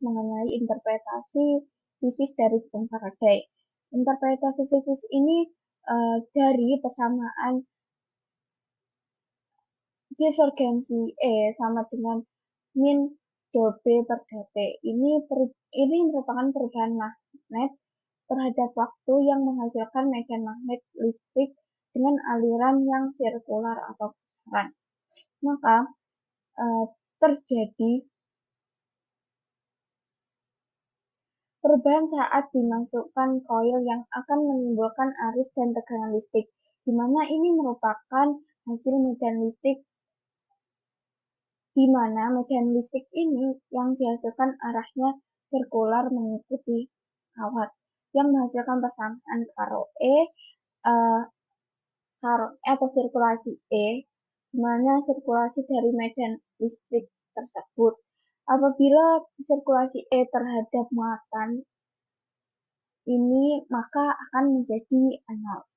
mengenai interpretasi fisis dari hukum Faraday. Interpretasi fisis ini dari persamaan divergensi E sama dengan min do B per do T. Ini merupakan perubahan magnet terhadap waktu yang menghasilkan medan magnet listrik dengan aliran yang sirkular atau pusaran. Maka terjadi perubahan saat dimasukkan koil yang akan menimbulkan arus dan tegangan listrik, di mana ini merupakan hasil medan listrik di mana medan listrik ini yang dihasilkan arahnya sirkular mengikuti kawat yang menghasilkan persamaan karo E atau sirkulasi E, di mana sirkulasi dari medan listrik tersebut. Apabila sirkulasi E terhadap muatan ini, maka akan menjadi 0.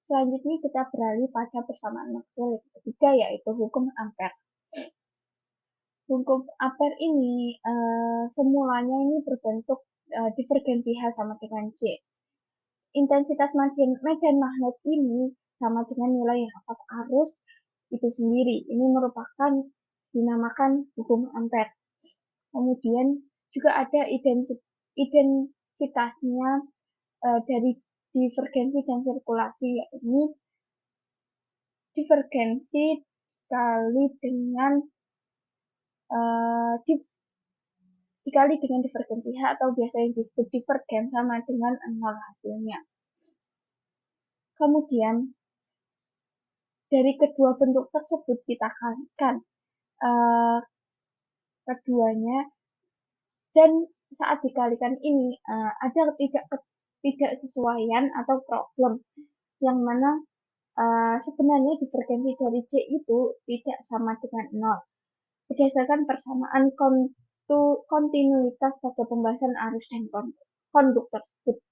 Selanjutnya kita beralih pada persamaan Maxwell yang ketiga, yaitu hukum Ampere. Hukum Ampere ini semulanya ini berbentuk divergensi H sama dengan C. Intensitas medan magnet ini sama dengan nilai rapat arus itu sendiri. Ini merupakan dinamakan hukum Ampere. Kemudian juga ada intensitasnya dari divergensi dan sirkulasi, yakni divergensi dikali dengan divergensi H atau biasanya disebut divergen sama dengan 0 hasilnya. Kemudian dari kedua bentuk tersebut kita kalikan keduanya, dan saat dikalikan ini ada ketidaksesuaian atau problem yang mana sebenarnya divergensi dari C itu tidak sama dengan 0 berdasarkan persamaan kontinuitas pada pembahasan arus dan konduk tersebut.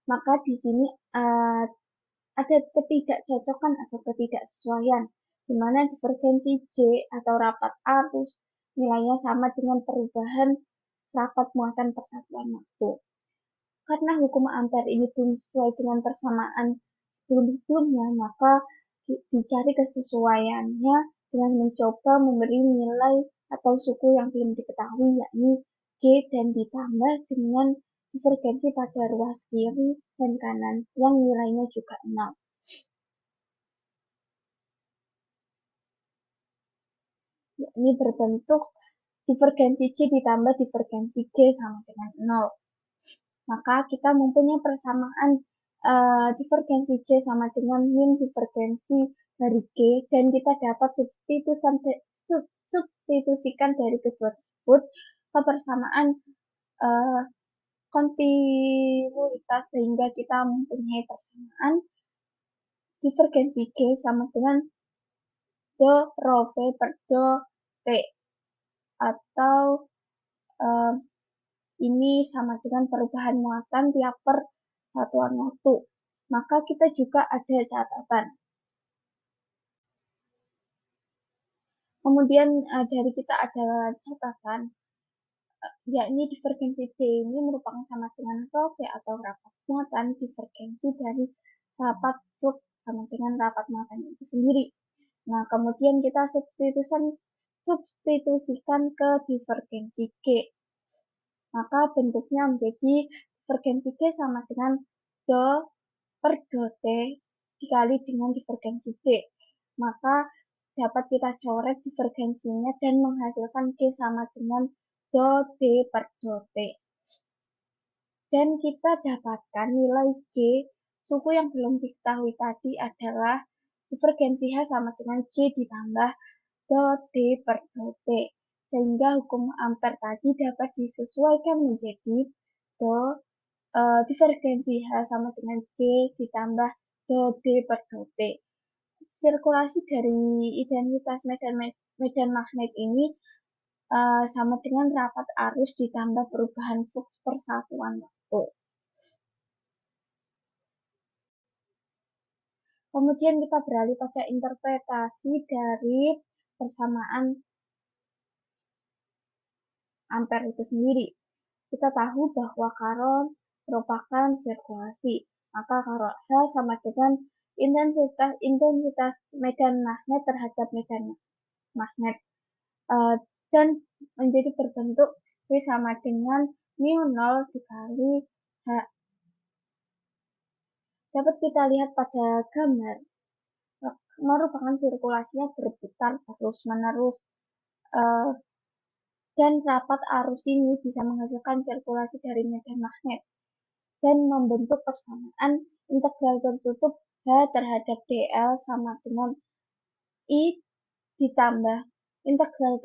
Maka di sini ada ketidakcocokan atau ketidaksesuaian, di mana divergensi J atau rapat arus nilainya sama dengan perubahan rapat muatan persatuan waktu. Karena hukum Ampere ini belum sesuai dengan persamaan sebelum-sebelumnya, maka dicari kesesuaiannya dengan mencoba memberi nilai atau suku yang belum diketahui, yakni G, dan ditambah dengan divergensi pada ruas kiri dan kanan yang nilainya juga 0. Ini berbentuk divergensi C ditambah divergensi G sama dengan 0. Maka kita mempunyai persamaan divergensi C sama dengan min divergensi dari G, dan kita dapat substitusikan dari kedua tersebut ke persamaan kontinuitas, sehingga kita mempunyai persamaan divergensi G sama dengan do rho V per do T, atau ini sama dengan perubahan muatan tiap per satuan waktu. Maka kita juga ada catatan. Kemudian dari kita ada catatan, yakni divergensi D ini merupakan sama dengan rho V atau rapat muatan divergensi dari rapat flux sama dengan rapat muatan itu sendiri. Nah, kemudian kita substitusikan ke divergensi G. Maka bentuknya menjadi divergensi G sama dengan do per do T dikali dengan divergensi D. Maka dapat kita coret divergensinya dan menghasilkan G sama dengan do D per do T. Dan kita dapatkan nilai G, suku yang belum diketahui tadi adalah divergensi H sama dengan J ditambah do D per do T. Sehingga hukum Ampere tadi dapat disesuaikan menjadi divergensi H sama dengan J ditambah do D per do T. Sirkulasi dari identitas medan magnet ini sama dengan rapat arus ditambah perubahan flux persatuan waktu. Kemudian kita beralih pada interpretasi dari persamaan Ampere itu sendiri. Kita tahu bahwa Carol merupakan sirkulasi, maka Carol H sama dengan intensitas medan magnet terhadap medan magnet, dan menjadi berbentuk V sama dengan mu0 dikali H. Dapat kita lihat pada gambar, merupakan sirkulasinya berputar terus-menerus, dan rapat arus ini bisa menghasilkan sirkulasi dari medan magnet dan membentuk persamaan integral tertutup H terhadap dl sama dengan I ditambah integral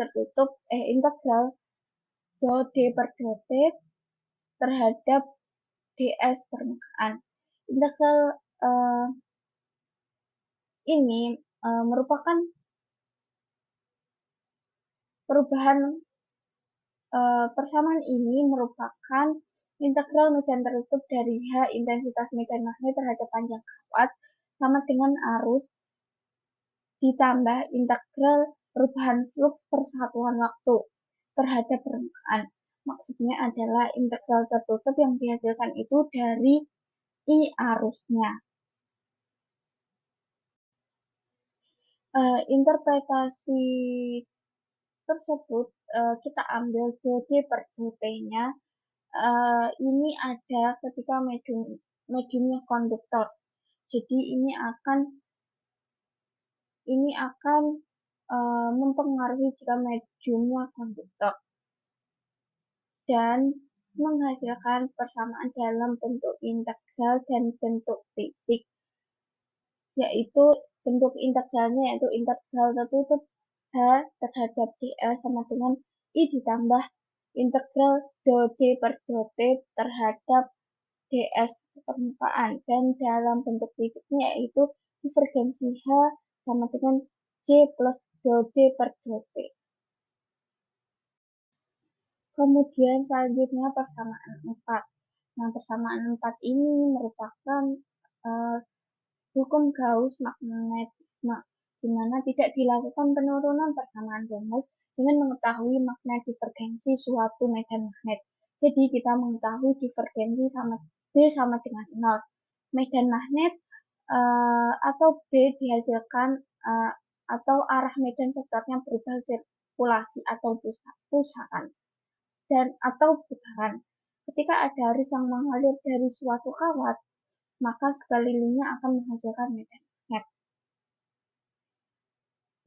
dou d per dou t terhadap ds permukaan. Integral ini merupakan perubahan persamaan ini merupakan integral medan tertutup dari H intensitas medan magnet terhadap panjang kawat sama dengan arus ditambah integral perubahan fluks persatuan waktu terhadap permukaan. Maksudnya adalah integral tertutup yang dihasilkan itu dari I arusnya. Interpretasi tersebut kita ambil dou d per dou t-nya. Ini ada ketika mediumnya konduktor. Jadi ini akan mempengaruhi jika mediumnya konduktor dan menghasilkan persamaan dalam bentuk integral dan bentuk titik, yaitu bentuk integralnya yaitu integral tertutup H terhadap dl sama dengan I ditambah integral dou d per dou t terhadap ds permukaan, dan dalam bentuk titiknya yaitu divergensi H sama dengan J plus dou d per dou t. Kemudian selanjutnya persamaan 4. Nah, persamaan 4 ini merupakan hukum Gauss magnetisme, di mana tidak dilakukan penurunan persamaan rumus dengan mengetahui makna divergensi suatu medan magnet. Jadi kita mengetahui divergensi B sama dengan 0. Medan magnet atau B dihasilkan atau arah medan vektornya berubah sirkulasi atau pusaran dan atau putaran. Ketika ada arus yang mengalir dari suatu kawat, maka sekelilingnya akan menghasilkan medan magnet.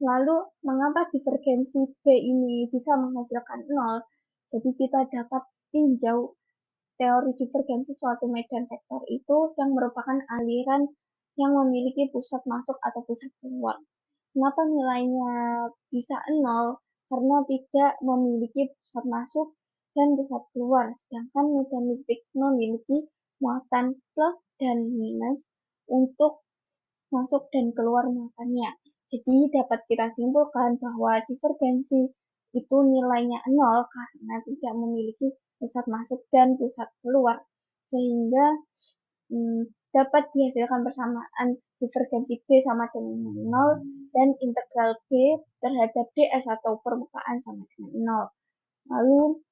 Lalu, mengapa divergensi B ini bisa menghasilkan 0? Jadi kita dapat tinjau teori divergensi suatu medan vektor itu yang merupakan aliran yang memiliki pusat masuk atau pusat keluar. Kenapa nilainya bisa 0? Karena tidak memiliki pusat masuk dan pusat keluar, sedangkan medan listrik memiliki muatan plus dan minus untuk masuk dan keluar muatannya. Jadi dapat kita simpulkan bahwa divergensi itu nilainya 0 karena tidak memiliki pusat masuk dan pusat keluar, sehingga dapat dihasilkan persamaan divergensi B sama dengan 0 dan integral B terhadap ds atau permukaan sama dengan 0. Lalu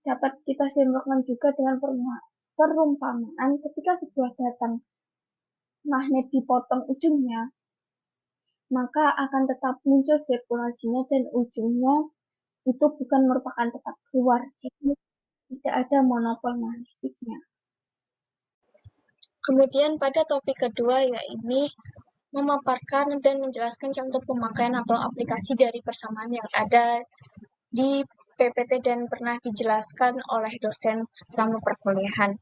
dapat kita simpulkan juga dengan perumpamaan ketika sebuah batang magnet dipotong ujungnya, maka akan tetap muncul sirkulasinya dan ujungnya itu bukan merupakan tempat keluar. Jadi tidak ada monopol magnetiknya. Kemudian pada topik kedua yaitu memaparkan dan menjelaskan contoh pemakaian atau aplikasi dari persamaan yang ada di PPT dan pernah dijelaskan oleh dosen selama perkuliahan.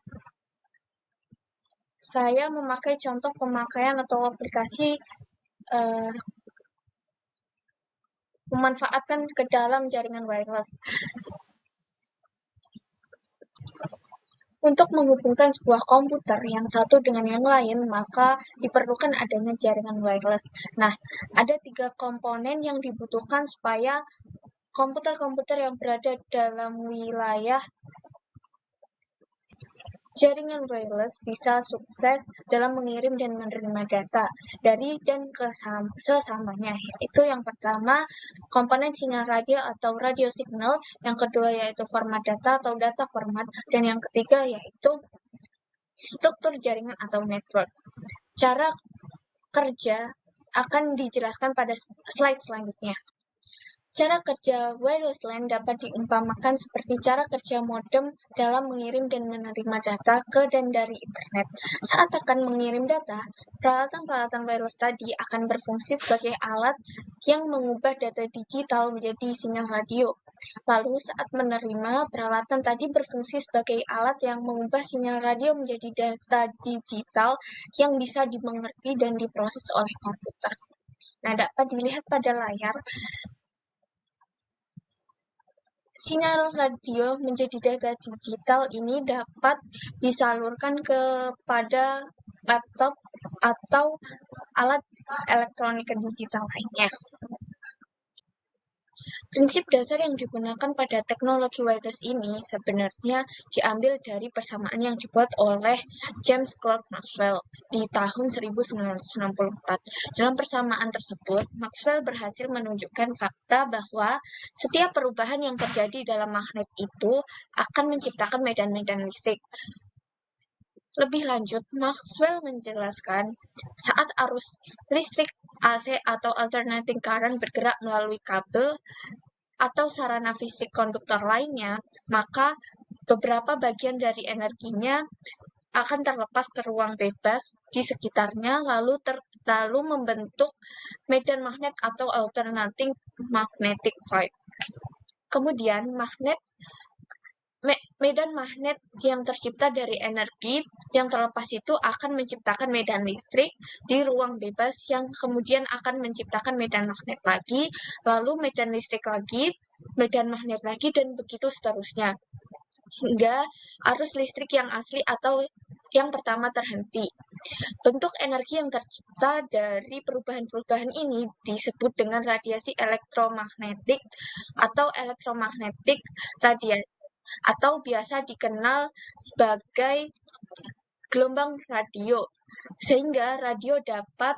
Saya memakai contoh pemakaian atau aplikasi memanfaatkan ke dalam jaringan wireless. Untuk menghubungkan sebuah komputer yang satu dengan yang lain, maka diperlukan adanya jaringan wireless. Nah, ada 3 komponen yang dibutuhkan supaya komputer-komputer yang berada dalam wilayah Jaringan wireless bisa sukses dalam mengirim dan menerima data dari dan ke sesamanya, yaitu yang pertama komponen sinyal radio atau radio signal, yang kedua yaitu format data atau data format, dan yang ketiga yaitu struktur jaringan atau network. Cara kerja akan dijelaskan pada slide selanjutnya. Cara kerja wireless LAN dapat diumpamakan seperti cara kerja modem dalam mengirim dan menerima data ke dan dari internet. Saat akan mengirim data, peralatan-peralatan wireless tadi akan berfungsi sebagai alat yang mengubah data digital menjadi sinyal radio. Lalu saat menerima, peralatan tadi berfungsi sebagai alat yang mengubah sinyal radio menjadi data digital yang bisa dimengerti dan diproses oleh komputer. Nah, dapat dilihat pada layar, sinyal radio menjadi data digital ini dapat disalurkan kepada laptop atau alat elektronik digital lainnya. Prinsip dasar yang digunakan pada teknologi wireless ini sebenarnya diambil dari persamaan yang dibuat oleh James Clerk Maxwell di tahun 1964. Dalam persamaan tersebut, Maxwell berhasil menunjukkan fakta bahwa setiap perubahan yang terjadi dalam magnet itu akan menciptakan medan-medan listrik. Lebih lanjut, Maxwell menjelaskan saat arus listrik AC atau alternating current bergerak melalui kabel atau sarana fisik konduktor lainnya, maka beberapa bagian dari energinya akan terlepas ke ruang bebas di sekitarnya, lalu membentuk medan magnet atau alternating magnetic field. Kemudian medan magnet yang tercipta dari energi yang terlepas itu akan menciptakan medan listrik di ruang bebas yang kemudian akan menciptakan medan magnet lagi, lalu medan listrik lagi, medan magnet lagi, dan begitu seterusnya. Hingga arus listrik yang asli atau yang pertama terhenti. Bentuk energi yang tercipta dari perubahan-perubahan ini disebut dengan radiasi elektromagnetik atau elektromagnetik radiasi, atau biasa dikenal sebagai gelombang radio, sehingga radio dapat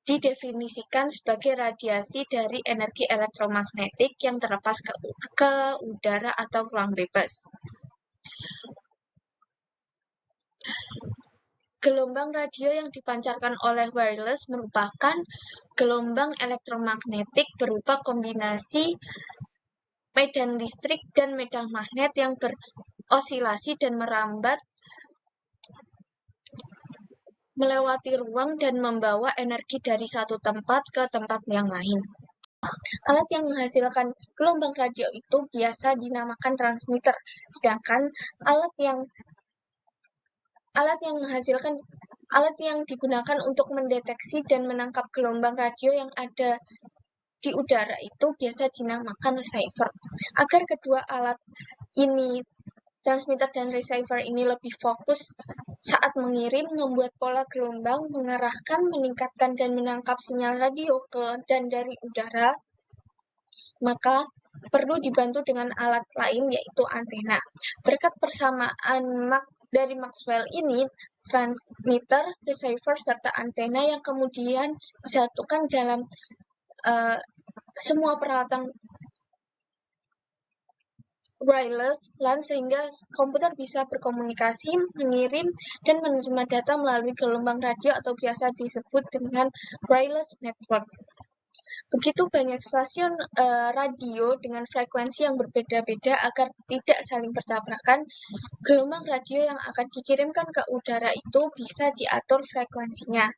didefinisikan sebagai radiasi dari energi elektromagnetik yang terlepas ke udara atau ruang bebas. Gelombang radio yang dipancarkan oleh wireless merupakan gelombang elektromagnetik berupa kombinasi medan listrik dan medan magnet yang berosilasi dan merambat melewati ruang dan membawa energi dari satu tempat ke tempat yang lain. Alat yang menghasilkan gelombang radio itu biasa dinamakan transmitter, sedangkan alat yang digunakan untuk mendeteksi dan menangkap gelombang radio yang ada di udara itu biasa dinamakan receiver. Agar kedua alat ini, transmitter dan receiver ini, lebih fokus saat mengirim, membuat pola gelombang, mengarahkan, meningkatkan, dan menangkap sinyal radio ke dan dari udara, maka perlu dibantu dengan alat lain yaitu antena. Berkat persamaan dari Maxwell ini, transmitter, receiver, serta antena yang kemudian disatukan dalam semua peralatan wireless LAN sehingga komputer bisa berkomunikasi, mengirim, dan menerima data melalui gelombang radio atau biasa disebut dengan wireless network. Begitu banyak stasiun radio dengan frekuensi yang berbeda-beda agar tidak saling bertabrakan, gelombang radio yang akan dikirimkan ke udara itu bisa diatur frekuensinya,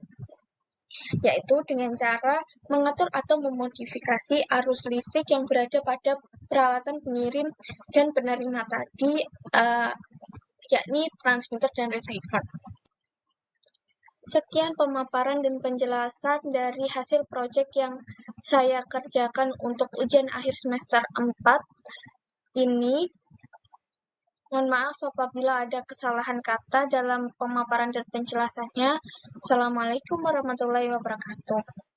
yaitu dengan cara mengatur atau memodifikasi arus listrik yang berada pada peralatan pengirim dan penerima tadi, yakni transmitter dan receiver. Sekian pemaparan dan penjelasan dari hasil proyek yang saya kerjakan untuk ujian akhir semester 4 ini. Mohon maaf apabila ada kesalahan kata dalam pemaparan dan penjelasannya. Assalamualaikum warahmatullahi wabarakatuh.